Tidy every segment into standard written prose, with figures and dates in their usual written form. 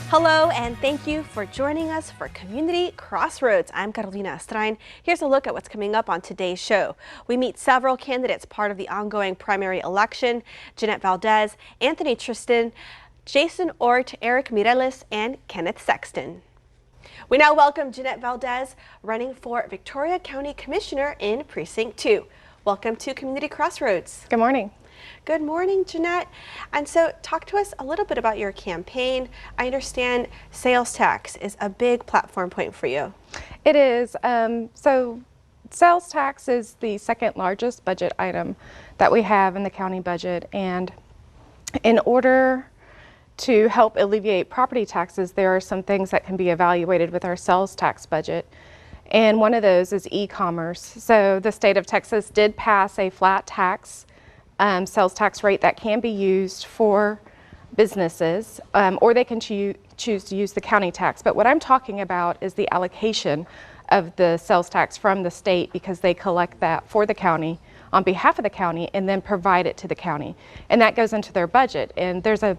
Hello, and thank you for joining us for Community Crossroads. I'm Carolina Estrain. Here's a look at what's coming up on today's show. We meet several candidates part of the ongoing primary election: Jeanette Valdez, Anthony Tristan, Jason Ort, Eric Mireles, and Kenneth Sexton. We now welcome Jeanette Valdez, running for Victoria County Commissioner in Precinct 2. Welcome to Community Crossroads. Good morning. Good morning, Jeanette. And so talk to us a little bit about your campaign. I understand sales tax is a big platform point for you. It is. So sales tax is the second largest budget item that we have in the county budget. And in order to help alleviate property taxes, there are some things that can be evaluated with our sales tax budget. And one of those is e-commerce. So the state of Texas did pass a flat tax sales tax rate that can be used for businesses, or they can choose to use the county tax. But what I'm talking about is the allocation of the sales tax from the state, because they collect that for the county on behalf of the county and then provide it to the county. And that goes into their budget. And there's a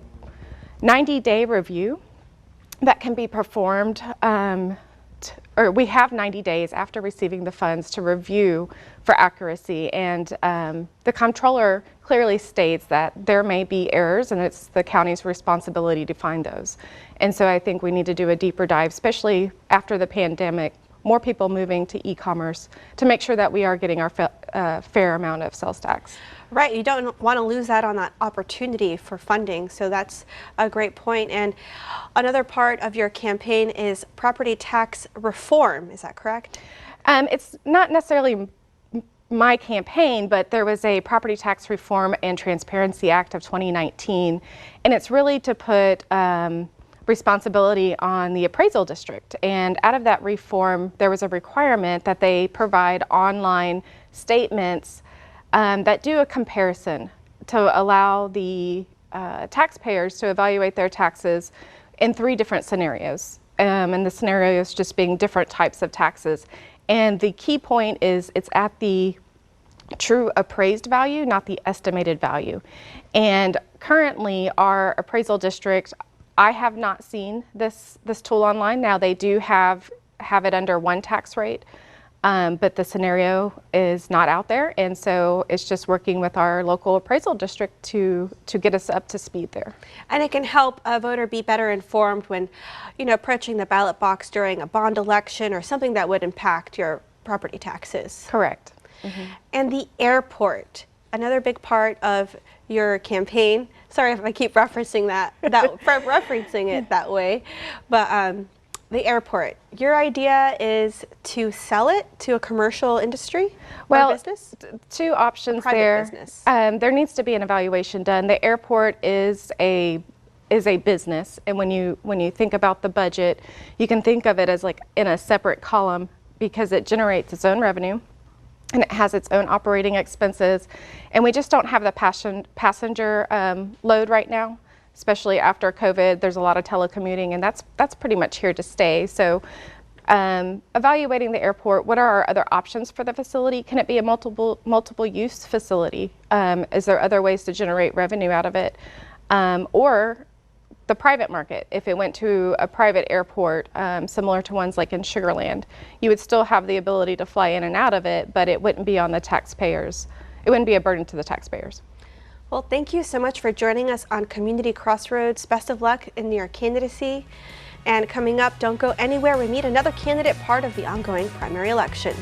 90-day review that can be performed, or we have 90 days after receiving the funds to review for accuracy, and the comptroller clearly states that there may be errors and it's the county's responsibility to find those. And so I think we need to do a deeper dive, especially after the pandemic, more people moving to e-commerce, to make sure that we are getting our fair amount of sales tax. Right, you don't want to lose out on that opportunity for funding, so that's a great point. And another part of your campaign is property tax reform, is that correct? It's not necessarily my campaign, but there was a Property Tax Reform and Transparency Act of 2019, and it's really to put responsibility on the appraisal district. And out of that reform, there was a requirement that they provide online statements that do a comparison to allow the taxpayers to evaluate their taxes in 3 different scenarios. And the scenarios just being different types of taxes. And the key point is it's at the true appraised value, not the estimated value. And currently our appraisal district, I have not seen this tool online. Now they do have it under one tax rate, but the scenario is not out there. And so it's just working with our local appraisal district to get us up to speed there. And it can help a voter be better informed when, approaching the ballot box during a bond election or something that would impact your property taxes. Correct. Mm-hmm. And the airport, another big part of your campaign. Sorry if I keep referencing referencing it that way, but the airport, your idea is to sell it to a commercial industry or business? 2 options there. Business. There needs to be an evaluation done. The airport is a business, and when you think about the budget, you can think of it as like in a separate column, because it generates its own revenue and it has its own operating expenses, and we just don't have the passenger load right now. Especially after COVID, there's a lot of telecommuting, and that's pretty much here to stay. So evaluating the airport, what are our other options for the facility? Can it be a multiple use facility? Is there other ways to generate revenue out of it? Or the private market, if it went to a private airport, similar to ones like in Sugar Land, you would still have the ability to fly in and out of it, but it wouldn't be on the taxpayers. It wouldn't be a burden to the taxpayers. Well, thank you so much for joining us on Community Crossroads. Best of luck in your candidacy. And coming up, don't go anywhere. We meet another candidate part of the ongoing primary election.